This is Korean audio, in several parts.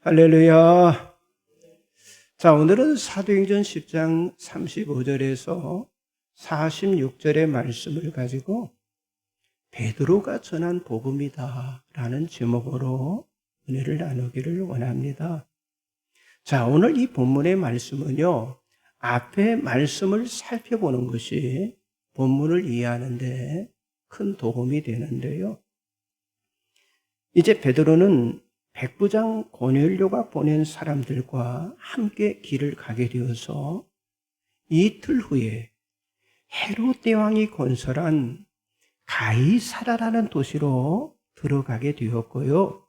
할렐루야. 자, 오늘은 사도행전 10장 35절에서 46절의 말씀을 가지고 베드로가 전한 복음이다 라는 제목으로 은혜를 나누기를 원합니다. 자, 오늘 이 본문의 말씀은요, 앞에 말씀을 살펴보는 것이 본문을 이해하는데 큰 도움이 되는데요. 이제 베드로는 백부장 고넬료가 보낸 사람들과 함께 길을 가게 되어서 이틀 후에 헤롯 대왕이 건설한 가이사라라는 도시로 들어가게 되었고요.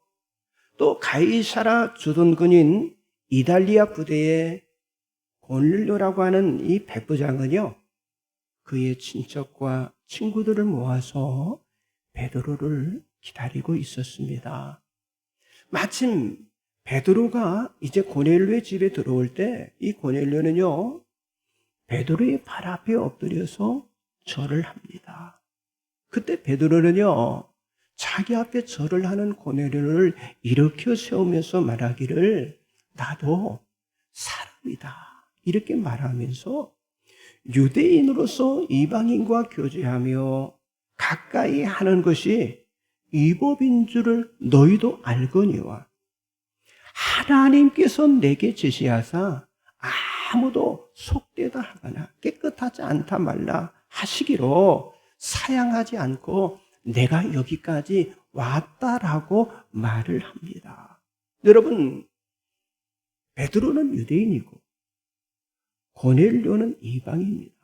또 가이사라 주둔군인 이달리아 부대의 고넬료라고 하는 이 백부장은요, 그의 친척과 친구들을 모아서 베드로를 기다리고 있었습니다. 마침 베드로가 이제 고넬료의 집에 들어올 때 이 고넬료는요, 베드로의 발 앞에 엎드려서 절을 합니다. 그때 베드로는요, 자기 앞에 절을 하는 고넬료를 일으켜 세우면서 말하기를 나도 사람이다 이렇게 말하면서 유대인으로서 이방인과 교제하며 가까이 하는 것이 위법인 줄을 너희도 알거니와 하나님께서 내게 제시하사 아무도 속되다 하거나 깨끗하지 않다 말라 하시기로 사양하지 않고 내가 여기까지 왔다라고 말을 합니다. 여러분, 베드로는 유대인이고 고넬료는 이방인입니다.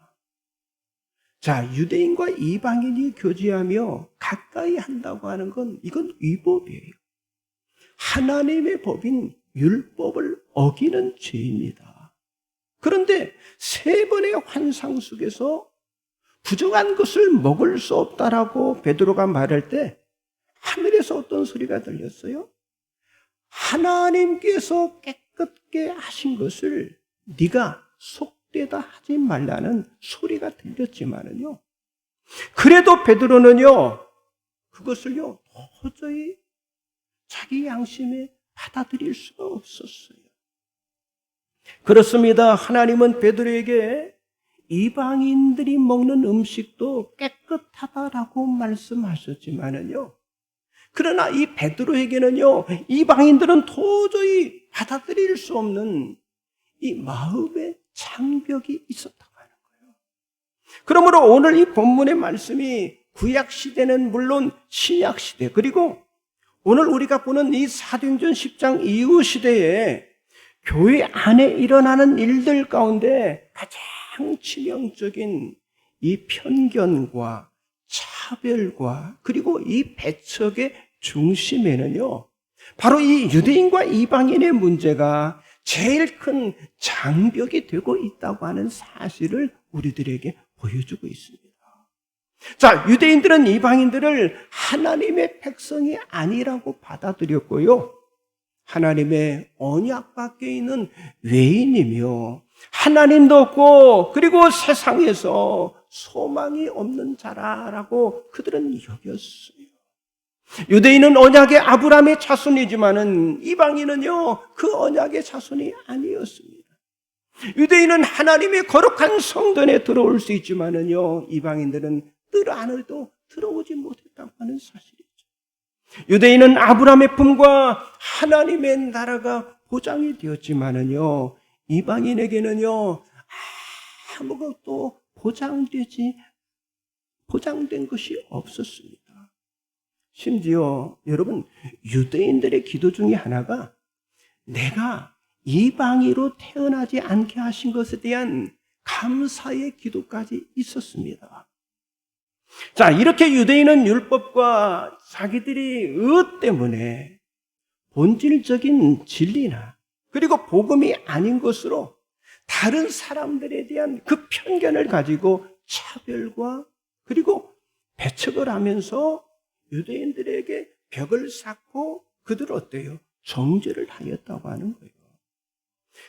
자, 유대인과 이방인이 교제하며 가까이 한다고 하는 건 이건 위법이에요. 하나님의 법인 율법을 어기는 죄입니다. 그런데 세 번의 환상 속에서 부정한 것을 먹을 수 없다라고 베드로가 말할 때 하늘에서 어떤 소리가 들렸어요? 하나님께서 깨끗게 하신 것을 네가 속되다 하지 말라는 소리가 들렸지만은요, 그래도 베드로는요, 그것을요, 도저히 자기 양심에 받아들일 수가 없었어요. 그렇습니다. 하나님은 베드로에게 이방인들이 먹는 음식도 깨끗하다라고 말씀하셨지만은요, 그러나 이 베드로에게는요, 이방인들은 도저히 받아들일 수 없는 이 마음의 장벽이 있었다고 하는 거예요. 그러므로 오늘 이 본문의 말씀이 구약시대는 물론 신약시대, 그리고 오늘 우리가 보는 이 사도행전 10장 이후 시대에 교회 안에 일어나는 일들 가운데 가장 치명적인 이 편견과 차별과 그리고 이 배척의 중심에는요, 바로 이 유대인과 이방인의 문제가 제일 큰 장벽이 되고 있다고 하는 사실을 우리들에게 보여주고 있습니다. 자, 유대인들은 이방인들을 하나님의 백성이 아니라고 받아들였고요, 하나님의 언약 밖에 있는 외인이며 하나님도 없고 그리고 세상에서 소망이 없는 자라라고 그들은 여겼어요. 유대인은 언약의 아브라함의 자손이지만은 이방인은요, 그 언약의 자손이 아니었습니다. 유대인은 하나님의 거룩한 성전에 들어올 수 있지만은요, 이방인들은 뜰 안에도 들어오지 못했다고 하는 사실이죠. 유대인은 아브라함의 품과 하나님의 나라가 보장이 되었지만은요, 이방인에게는요, 아무것도 보장된 것이 없었습니다. 심지어 여러분, 유대인들의 기도 중에 하나가 내가 이방인으로 태어나지 않게 하신 것에 대한 감사의 기도까지 있었습니다. 자, 이렇게 유대인은 율법과 자기들이 의 때문에 본질적인 진리나 그리고 복음이 아닌 것으로 다른 사람들에 대한 그 편견을 가지고 차별과 그리고 배척을 하면서 유대인들에게 벽을 쌓고 그들을 어때요? 정죄를 하였다고 하는 거예요.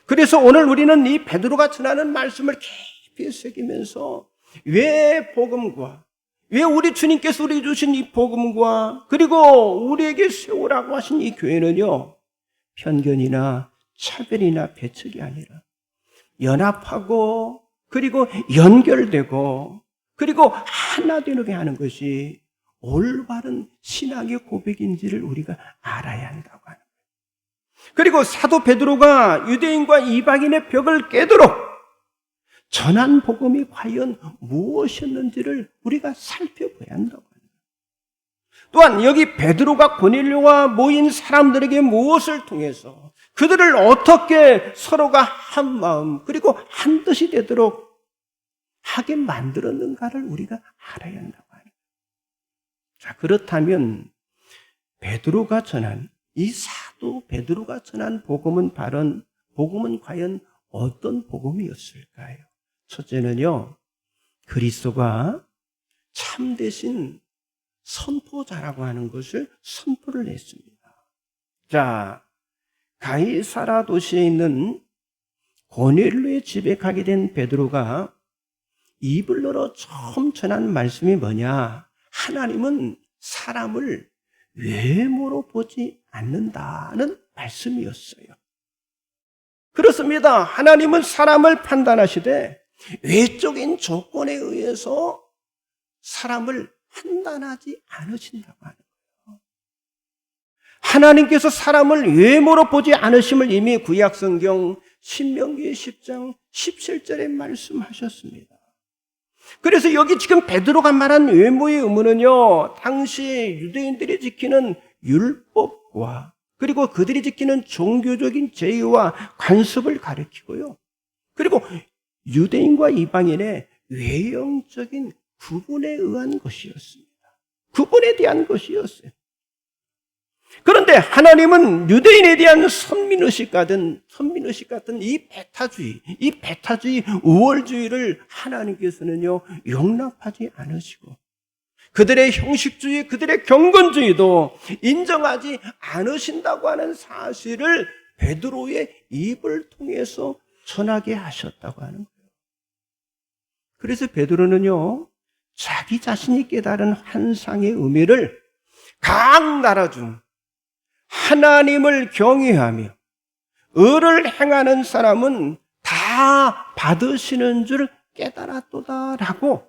그래서 오늘 우리는 이 베드로가 전하는 말씀을 깊이 새기면서 왜 복음과 왜 우리 주님께서 우리 주신 이 복음과 그리고 우리에게 세우라고 하신 이 교회는요, 편견이나 차별이나 배척이 아니라 연합하고 그리고 연결되고 그리고 하나 되게 하는 것이 올바른 신앙의 고백인지를 우리가 알아야 한다고 하는 거예요. 그리고 사도 베드로가 유대인과 이방인의 벽을 깨도록 전한 복음이 과연 무엇이었는지를 우리가 살펴봐야 한다고 합니다. 또한 여기 베드로가 고넬료와 모인 사람들에게 무엇을 통해서 그들을 어떻게 서로가 한 마음 그리고 한 뜻이 되도록 하게 만들었는가를 우리가 알아야 한다고 합니다. 자, 그렇다면 베드로가 전한 이 사도 베드로가 전한 복음은 과연 어떤 복음이었을까요? 첫째는요, 그리스도가 참되신 선포자라고 하는 것을 선포를 했습니다. 자, 가이사라 도시에 있는 고넬료의 집에 가게 된 베드로가 입을 열어 처음 전한 말씀이 뭐냐? 하나님은 사람을 외모로 보지 않는다는 말씀이었어요. 그렇습니다. 하나님은 사람을 판단하시되 외적인 조건에 의해서 사람을 판단하지 않으신다고 하는 거예요. 하나님께서 사람을 외모로 보지 않으심을 이미 구약성경 신명기 10장 17절에 말씀하셨습니다. 그래서 여기 지금 베드로가 말한 외모의 의무는요, 당시 유대인들이 지키는 율법과 그리고 그들이 지키는 종교적인 제의와 관습을 가리키고요. 그리고 유대인과 이방인의 외형적인 구분에 의한 것이었습니다. 구분에 대한 것이었어요. 그런데 하나님은 유대인에 대한 선민의식 같은 이 배타주의, 우월주의를 하나님께서는요, 용납하지 않으시고 그들의 형식주의, 그들의 경건주의도 인정하지 않으신다고 하는 사실을 베드로의 입을 통해서 전하게 하셨다고 하는 거예요. 그래서 베드로는요, 자기 자신이 깨달은 환상의 의미를 각 나라 중 하나님을 경외하며 의를 행하는 사람은 다 받으시는 줄 깨달았도다라고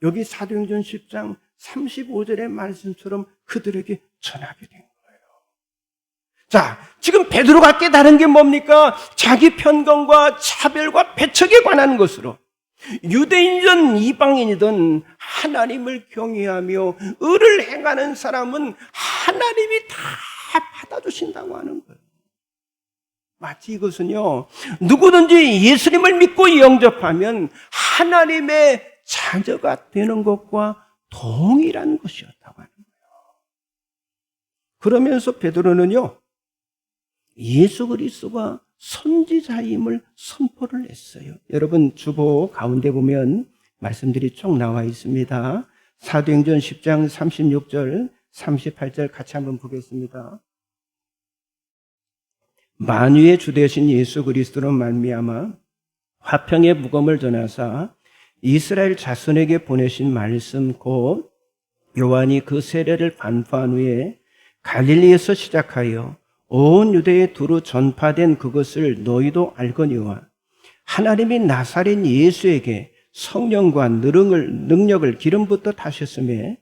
여기 사도행전 10장 35절의 말씀처럼 그들에게 전하게 된 거예요. 자, 지금 베드로가 깨달은 게 뭡니까? 자기 편견과 차별과 배척에 관한 것으로 유대인이든 이방인이든 하나님을 경외하며 의를 행하는 사람은 하나님이 다 받아주신다고 하는 거예요. 마치 이것은요, 누구든지 예수님을 믿고 영접하면 하나님의 자녀가 되는 것과 동일한 것이었다고 하는 거예요. 그러면서 베드로는요, 예수 그리스도가 선지자임을 선포를 했어요. 여러분 주보 가운데 보면 말씀들이 쭉 나와 있습니다. 사도행전 10장 36절 38절 같이 한번 보겠습니다. 만유의 주 되신 예수 그리스도로 말미암아 화평의 복음을 전하사 이스라엘 자손에게 보내신 말씀 곧 요한이 그 세례를 반포한 후에 갈릴리에서 시작하여 온 유대에 두루 전파된 그것을 너희도 알거니와 하나님이 나사렛 예수에게 성령과 능력을 기름부터 타셨음에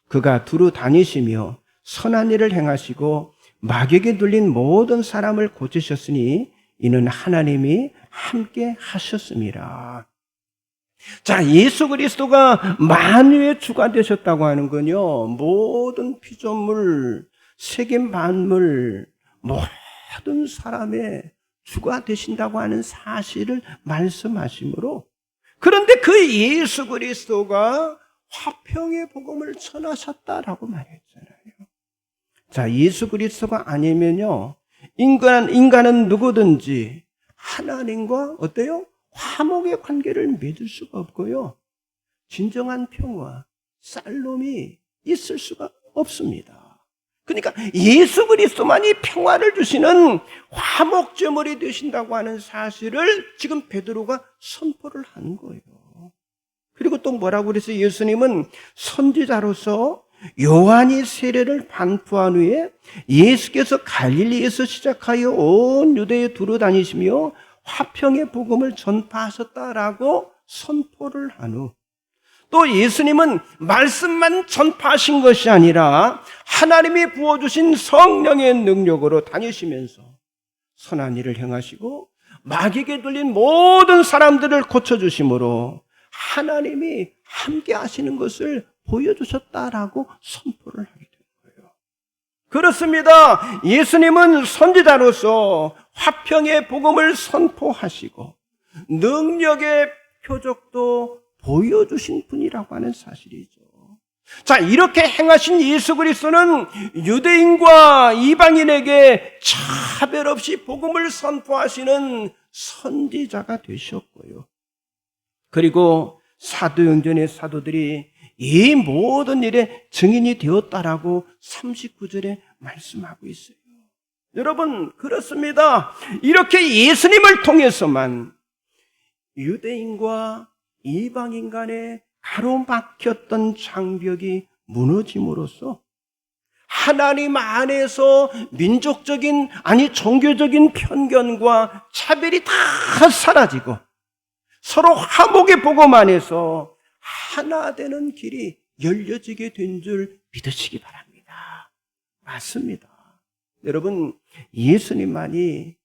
그가 두루 다니시며 선한 일을 행하시고 마귀에게 눌린 모든 사람을 고치셨으니 이는 하나님이 함께 하셨습니다. 자, 예수 그리스도가 만유의 주가 되셨다고 하는 건요, 모든 피조물, 세계 만물, 모든 사람의 주가 되신다고 하는 사실을 말씀하시므로, 그런데 그 예수 그리스도가 화평의 복음을 전하셨다라고 말했잖아요. 자, 예수 그리스도가 아니면요, 인간은 누구든지 하나님과 어때요? 화목의 관계를 맺을 수가 없고요, 진정한 평화, 샬롬이 있을 수가 없습니다. 그러니까 예수 그리스도만이 평화를 주시는 화목제물이 되신다고 하는 사실을 지금 베드로가 선포를 한 거예요. 그리고 또 뭐라고 그랬어요? 예수님은 선지자로서 요한이 세례를 반포한 후에 예수께서 갈릴리에서 시작하여 온 유대에 두루 다니시며 화평의 복음을 전파하셨다라고 선포를 한 후, 또 예수님은 말씀만 전파하신 것이 아니라 하나님이 부어주신 성령의 능력으로 다니시면서 선한 일을 행하시고 마귀에게 들린 모든 사람들을 고쳐주심으로 하나님이 함께 하시는 것을 보여주셨다라고 선포를 하게 된 거예요. 그렇습니다. 예수님은 선지자로서 화평의 복음을 선포하시고 능력의 표적도 보여주신 분이라고 하는 사실이죠. 자, 이렇게 행하신 예수 그리스도는 유대인과 이방인에게 차별 없이 복음을 선포하시는 선지자가 되셨고요. 그리고 사도행전의 사도들이 이 모든 일에 증인이 되었다라고 39절에 말씀하고 있어요. 여러분, 그렇습니다. 이렇게 예수님을 통해서만 유대인과 이방인 간에 가로막혔던 장벽이 무너짐으로써 하나님 안에서 민족적인, 아니 종교적인 편견과 차별이 다 사라지고 서로 화목의 복음 안에서 하나 되는 길이 열려지게 된 줄 믿으시기 바랍니다. 맞습니다. 여러분, 예수님만이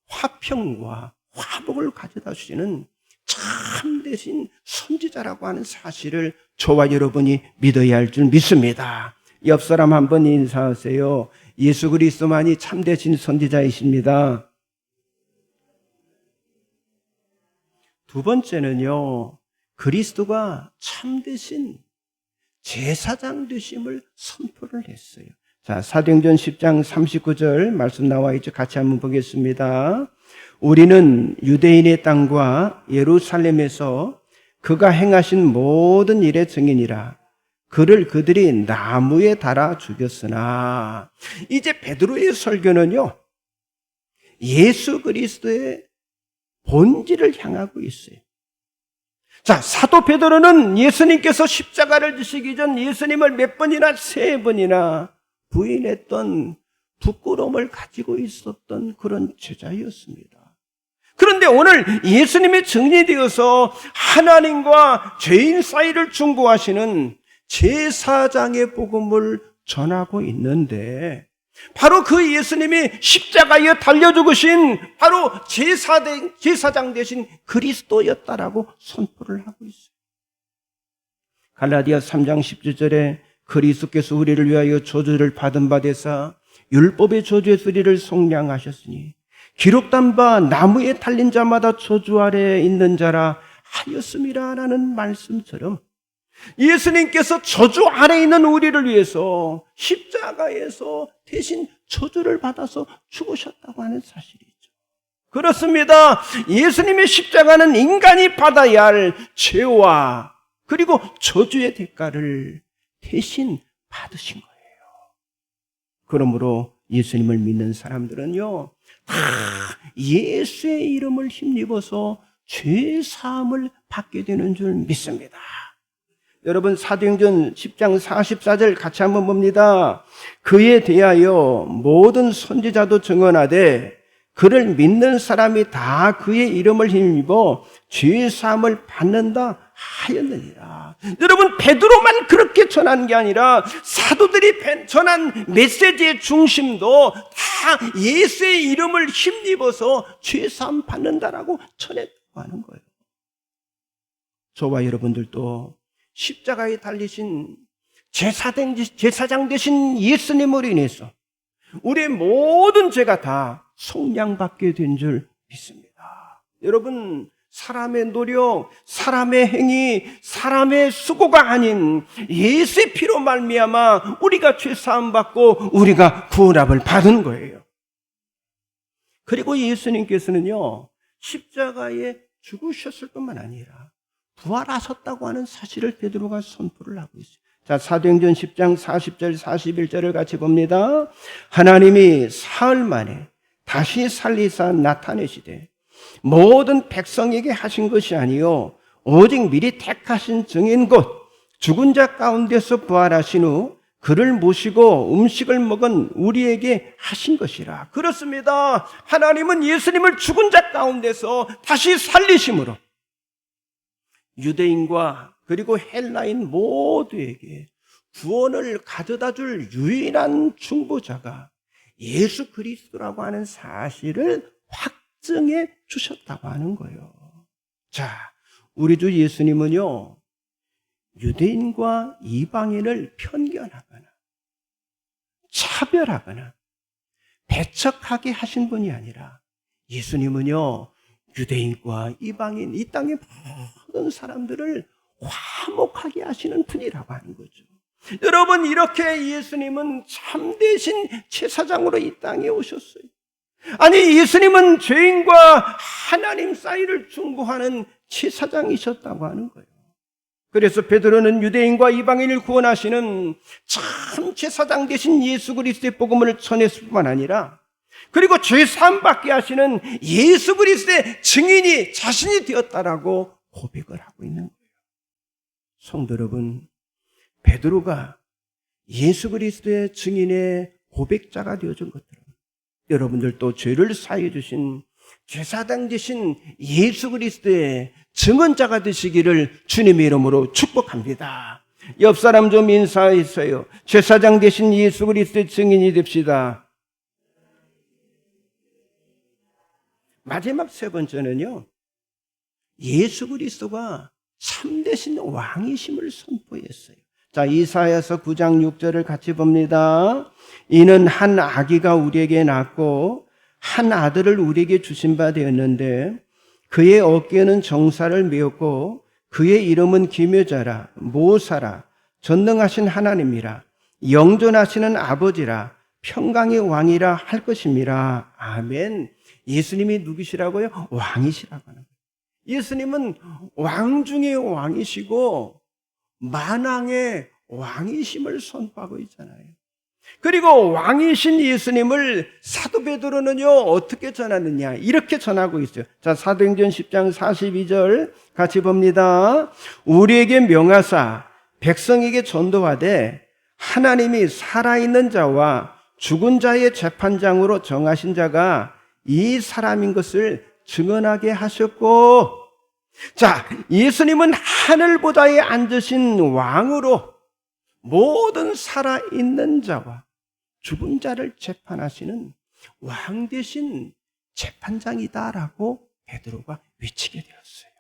화평과 화복을 가져다 주시는 참되신 선지자라고 하는 사실을 저와 여러분이 믿어야 할 줄 믿습니다. 옆 사람 한번 인사하세요. 예수 그리스도만이 참되신 선지자이십니다. 두 번째는요, 그리스도가 참되신 제사장 되심을 선포를 했어요. 자, 사도행전 10장 39절 말씀 나와 있죠. 같이 한번 보겠습니다. 우리는 유대인의 땅과 예루살렘에서 그가 행하신 모든 일의 증인이라. 그를 그들이 나무에 달아 죽였으나. 이제 베드로의 설교는요, 예수 그리스도의 본질을 향하고 있어요. 자, 사도 베드로는 예수님께서 십자가를 지시기 전 예수님을 몇 번이나, 3번이나 부인했던 부끄러움을 가지고 있었던 그런 제자였습니다. 그런데 오늘 예수님의 증인이 되어서 하나님과 죄인 사이를 중보하시는 제사장의 복음을 전하고 있는데, 바로 그 예수님이 십자가에 달려 죽으신 바로 제사장 되신 그리스도였다라고 선포를 하고 있어요. 갈라디아 3장 17절에 그리스도께서 우리를 위하여 저주를 받은 바 되사 율법의 저주의 소리를 속량하셨으니 기록된 바 나무에 달린 자마다 저주 아래에 있는 자라 하였음이라 라는 말씀처럼 예수님께서 저주 아래에 있는 우리를 위해서 십자가에서 대신 저주를 받아서 죽으셨다고 하는 사실이죠. 그렇습니다. 예수님의 십자가는 인간이 받아야 할 죄와 그리고 저주의 대가를 대신 받으신 거예요. 그러므로 예수님을 믿는 사람들은요, 다 예수의 이름을 힘입어서 죄 사함을 받게 되는 줄 믿습니다. 여러분, 사도행전 10장 44절 같이 한번 봅니다. 그에 대하여 모든 선지자도 증언하되 그를 믿는 사람이 다 그의 이름을 힘입어 죄 사함을 받는다 하였느니라. 여러분, 베드로만 그렇게 전하는 게 아니라 사도들이 전한 메시지의 중심도 다 예수의 이름을 힘입어서 죄 사함 받는다라고 전했다고 하는 거예요. 저와 여러분들도 십자가에 달리신 제사장 되신 예수님으로 인해서 우리의 모든 죄가 다 속량받게 된 줄 믿습니다. 여러분, 사람의 노력, 사람의 행위, 사람의 수고가 아닌 예수의 피로 말미암아 우리가 죄 사함 받고 우리가 구원함을 받은 거예요. 그리고 예수님께서는요, 십자가에 죽으셨을 뿐만 아니라 부활하셨다고 하는 사실을 베드로가 선포를 하고 있어요. 자, 사도행전 10장 40절 41절을 같이 봅니다. 하나님이 사흘 만에 다시 살리사 나타내시되 모든 백성에게 하신 것이 아니요 오직 미리 택하신 증인 곧 죽은 자 가운데서 부활하신 후 그를 모시고 음식을 먹은 우리에게 하신 것이라. 그렇습니다. 하나님은 예수님을 죽은 자 가운데서 다시 살리심으로 유대인과 그리고 헬라인 모두에게 구원을 가져다 줄 유일한 중보자가 예수 그리스도라고 하는 사실을 확증해 주셨다고 하는 거예요. 자, 우리 주 예수님은요, 유대인과 이방인을 편견하거나 차별하거나 배척하게 하신 분이 아니라 예수님은요, 유대인과 이방인, 이 땅의 모든 사람들을 화목하게 하시는 분이라고 하는 거죠. 여러분, 이렇게 예수님은 참되신 제사장으로 이 땅에 오셨어요. 아니, 예수님은 죄인과 하나님 사이를 중보하는 제사장이셨다고 하는 거예요. 그래서 베드로는 유대인과 이방인을 구원하시는 참 제사장 되신 예수 그리스도의 복음을 전했을 뿐만 아니라, 그리고 죄 사함 받게 하시는 예수 그리스도의 증인이 자신이 되었다라고 고백을 하고 있는 거예요. 성도 여러분, 베드로가 예수 그리스도의 증인의 고백자가 되어준 것처럼 여러분들도 죄를 사해 주신 제사장 되신 예수 그리스도의 증언자가 되시기를 주님의 이름으로 축복합니다. 옆 사람 좀 인사했어요. 제사장 되신 예수 그리스도의 증인이 됩시다. 마지막 세 번째는요, 예수 그리스도가 참되신 왕이심을 선포했어요. 자, 이사야서 9장 6절을 같이 봅니다. 이는 한 아기가 우리에게 낳고 한 아들을 우리에게 주신 바 되었는데 그의 어깨에는 정사를 메었고 그의 이름은 기묘자라, 모사라, 전능하신 하나님이라, 영존하시는 아버지라, 평강의 왕이라 할 것임이라. 아멘. 예수님이 누구시라고요? 왕이시라고 하는 거예요. 예수님은 왕 중의 왕이시고 만왕의 왕이심을 선포하고 있잖아요. 그리고 왕이신 예수님을 사도 베드로는요, 어떻게 전하느냐, 이렇게 전하고 있어요. 자, 사도행전 10장 42절 같이 봅니다. 우리에게 명하사 백성에게 전도하되 하나님이 살아있는 자와 죽은 자의 재판장으로 정하신 자가 이 사람인 것을 증언하게 하셨고, 자, 예수님은 하늘보다에 앉으신 왕으로 모든 살아있는 자와 죽은 자를 재판하시는 왕 대신 재판장이다라고 베드로가 외치게 되었어요.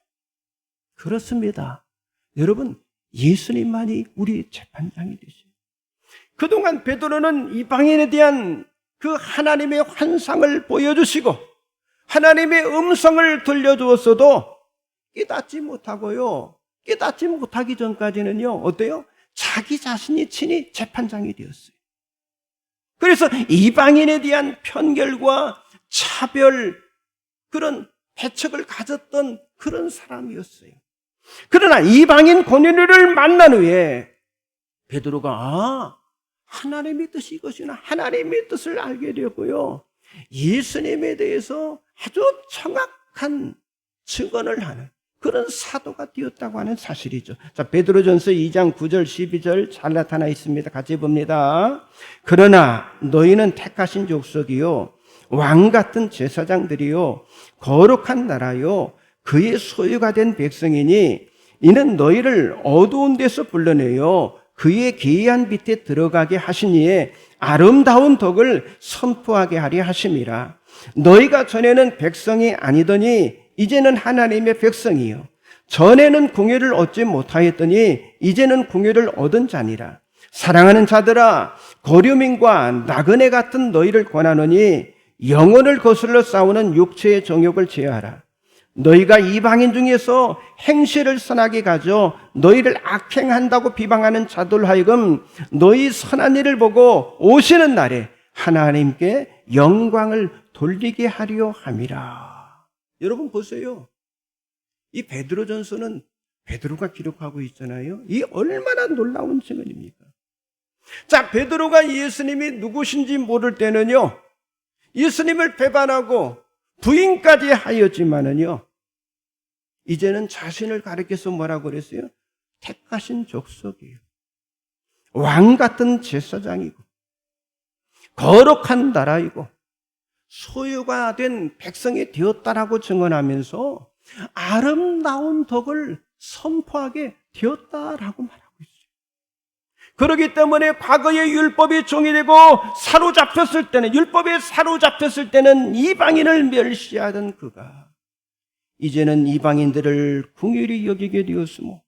그렇습니다. 여러분, 예수님만이 우리 재판장이 되시죠. 그동안 베드로는 이방인에 대한 그 하나님의 환상을 보여주시고 하나님의 음성을 들려주었어도 깨닫지 못하고요, 깨닫지 못하기 전까지는요, 어때요? 자기 자신이 친히 재판장이 되었어요. 그래서 이방인에 대한 편견과 차별, 그런 배척을 가졌던 그런 사람이었어요. 그러나 이방인 고넬료를 만난 후에 베드로가 하나님의 뜻이 이것이나 하나님의 뜻을 알게 되었고요, 예수님에 대해서 아주 정확한 증언을 하는 그런 사도가 되었다고 하는 사실이죠. 자, 베드로전서 2장 9절 12절 잘 나타나 있습니다. 같이 봅니다. 그러나 너희는 택하신 족속이요 왕 같은 제사장들이요 거룩한 나라요 그의 소유가 된 백성이니 이는 너희를 어두운 데서 불러내요 그의 기이한 빛에 들어가게 하시니에 아름다운 덕을 선포하게 하려 하심이라. 너희가 전에는 백성이 아니더니 이제는 하나님의 백성이요 전에는 공의를 얻지 못하였더니 이제는 공의를 얻은 자니라. 사랑하는 자들아, 고류민과 나그네 같은 너희를 권하노니 영혼을 거슬러 싸우는 육체의 정욕을 제어하라. 너희가 이방인 중에서 행실을 선하게 가져 너희를 악행한다고 비방하는 자들 하여금 너희 선한 일을 보고 오시는 날에 하나님께 영광을 돌리게 하려 함이라. 여러분 보세요. 이 베드로전서는 베드로가 기록하고 있잖아요. 이 얼마나 놀라운 증언입니까? 자, 베드로가 예수님이 누구신지 모를 때는요, 예수님을 배반하고 부인까지 하였지만은요, 이제는 자신을 가리켜서 뭐라고 그랬어요? 택하신 족속이에요. 왕 같은 제사장이고 거룩한 나라이고 소유가 된 백성이 되었다라고 증언하면서 아름다운 덕을 선포하게 되었다라고 말하고 있어요. 그렇기 때문에 과거의 율법이 종이되고 사로잡혔을 때는, 율법에 사로잡혔을 때는 이방인을 멸시하던 그가 이제는 이방인들을 긍휼히 여기게 되었으며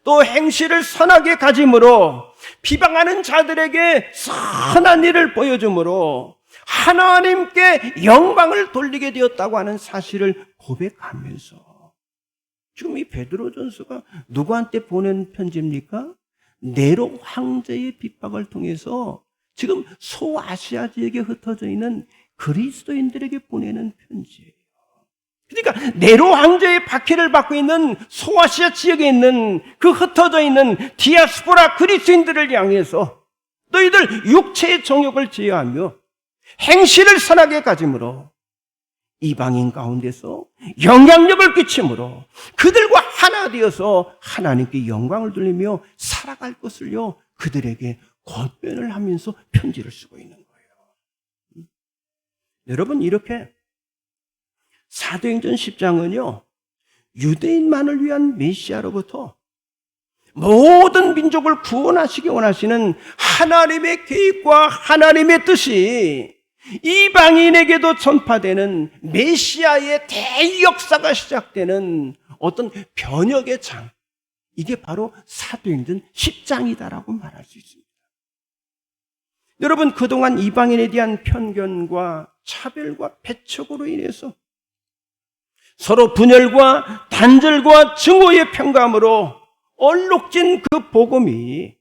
또 행실을 선하게 가짐으로 비방하는 자들에게 선한 일을 보여줌으로 하나님께 영광을 돌리게 되었다고 하는 사실을 고백하면서, 지금 이 베드로전서가 누구한테 보낸 편지입니까? 네로 황제의 핍박을 통해서 지금 소아시아 지역에 흩어져 있는 그리스도인들에게 보내는 편지예요. 그러니까 네로 황제의 박해를 받고 있는 소아시아 지역에 있는 그 흩어져 있는 디아스포라 그리스도인들을 향해서 너희들 육체의 정욕을 제어하며 행실을 선하게 가짐으로 이방인 가운데서 영향력을 끼침으로 그들과 하나 되어서 하나님께 영광을 돌리며 살아갈 것을요, 그들에게 권면을 하면서 편지를 쓰고 있는 거예요. 여러분, 이렇게 사도행전 10장은요, 유대인만을 위한 메시아로부터 모든 민족을 구원하시기 원하시는 하나님의 계획과 하나님의 뜻이 이방인에게도 전파되는 메시아의 대역사가 시작되는 어떤 변혁의 장, 이게 바로 사도행전 10장이다라고 말할 수 있습니다. 여러분, 그동안 이방인에 대한 편견과 차별과 배척으로 인해서 서로 분열과 단절과 증오의 평감으로 얼룩진 그 복음이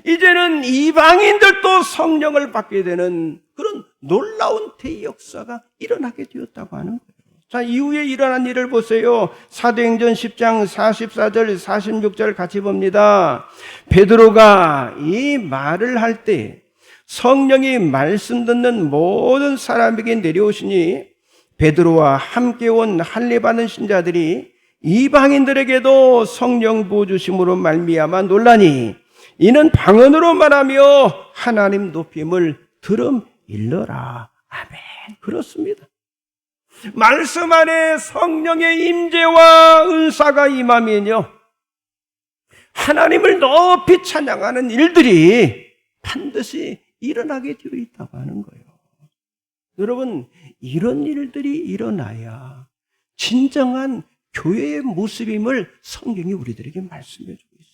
이제는 이방인들도 성령을 받게 되는 그런 놀라운 대역사가 일어나게 되었다고 하는 거예요. 자, 이후에 일어난 일을 보세요. 사도행전 10장 44절 46절 같이 봅니다. 베드로가 이 말을 할 때 성령이 말씀 듣는 모든 사람에게 내려오시니 베드로와 함께 온 할례 받은 신자들이 이방인들에게도 성령 부어 주심으로 말미암아 놀라니 이는 방언으로 말하며 하나님 높임을 들음 일러라. 아멘. 그렇습니다. 말씀 안에 성령의 임재와 은사가 임하면요, 하나님을 높이 찬양하는 일들이 반드시 일어나게 되어 있다고 하는 거예요. 여러분, 이런 일들이 일어나야 진정한 교회의 모습임을 성경이 우리들에게 말씀해 주고 있어요.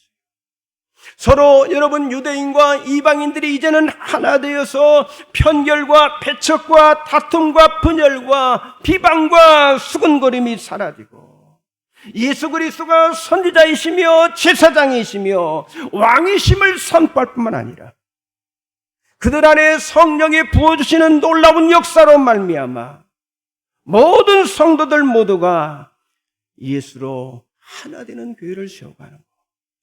서로 여러분, 유대인과 이방인들이 이제는 하나 되어서 편결과 배척과 다툼과 분열과 비방과 수근거림이 사라지고 예수 그리스도가 선지자이시며 제사장이시며 왕이심을 선포할 뿐만 아니라 그들 안에 성령이 부어주시는 놀라운 역사로 말미암아 모든 성도들 모두가 예수로 하나 되는 교회를 세워가는 것,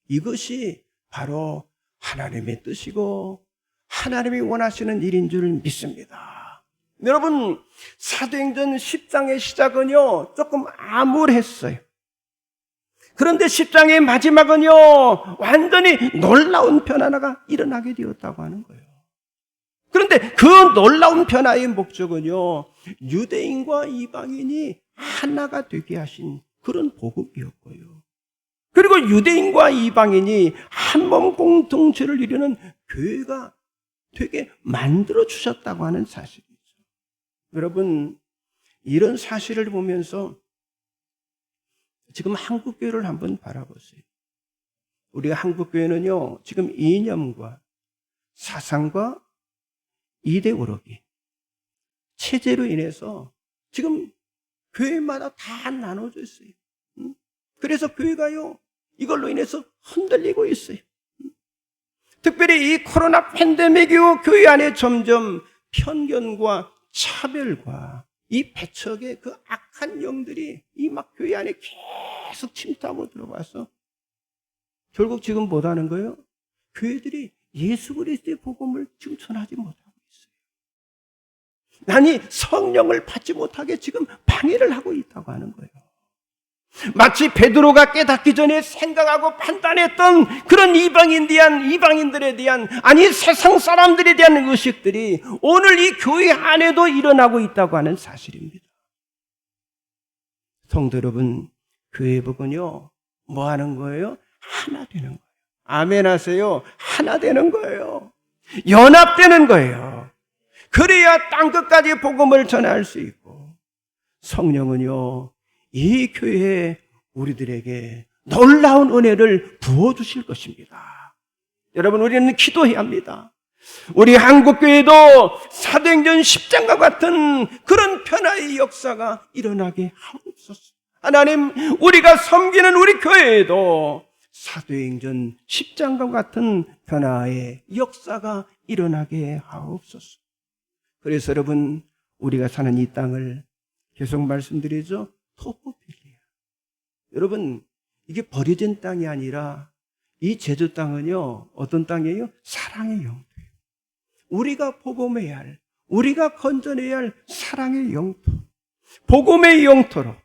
이것이 바로 하나님의 뜻이고 하나님이 원하시는 일인 줄 믿습니다. 여러분, 사도행전 10장의 시작은요, 조금 암울했어요. 그런데 10장의 마지막은요, 완전히 놀라운 변화가 일어나게 되었다고 하는 거예요. 그런데 그 놀라운 변화의 목적은요, 유대인과 이방인이 하나가 되게 하신 그런 복음이었고요. 그리고 유대인과 이방인이 한 몸 공동체를 이루는 교회가 되게 만들어 주셨다고 하는 사실이죠. 여러분, 이런 사실을 보면서 지금 한국교회를 한번 바라보세요. 우리가 한국교회는요, 지금 이념과 사상과 이데올로기, 체제로 인해서 지금 교회마다 다 나눠져 있어요. 그래서 교회가요, 이걸로 인해서 흔들리고 있어요. 특별히 이 코로나 팬데믹 이후 교회 안에 점점 편견과 차별과 이 배척의 그 악한 영들이 이 막 교회 안에 계속 침투하고 들어와서 결국 지금 못하는 거예요. 교회들이 예수 그리스도의 복음을 지금 전하지 못하고 있어요. 아니, 성령을 받지 못하게 지금 방해를 하고 있다고 하는 거예요. 마치 베드로가 깨닫기 전에 생각하고 판단했던 그런 이방인들에 대한, 아니 세상 사람들에 대한 의식들이 오늘 이 교회 안에도 일어나고 있다고 하는 사실입니다. 성도 여러분, 교회 복은요, 뭐 하는 거예요? 하나 되는 거예요. 아멘 하세요. 하나 되는 거예요. 연합되는 거예요. 그래야 땅끝까지 복음을 전할 수 있고, 성령은요, 이 교회에 우리들에게 놀라운 은혜를 부어주실 것입니다. 여러분, 우리는 기도해야 합니다. 우리 한국교회도 사도행전 10장과 같은 그런 변화의 역사가 일어나게 하옵소서. 하나님, 우리가 섬기는 우리 교회에도 사도행전 10장과 같은 변화의 역사가 일어나게 하옵소서. 그래서 여러분, 우리가 사는 이 땅을 계속 말씀드리죠. 토포필리아. 여러분, 이게 버려진 땅이 아니라 이 제주 땅은요, 어떤 땅이에요? 사랑의 영토예요. 우리가 복음해야 할, 우리가 건져내야 할 사랑의 영토, 복음의 영토로,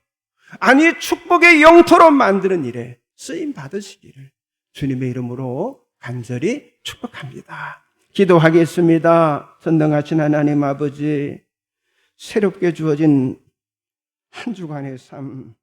아니 축복의 영토로 만드는 일에 쓰임 받으시기를 주님의 이름으로 간절히 축복합니다. 기도하겠습니다. 선등하신 하나님 아버지, 새롭게 주어진 한 주간의 삶,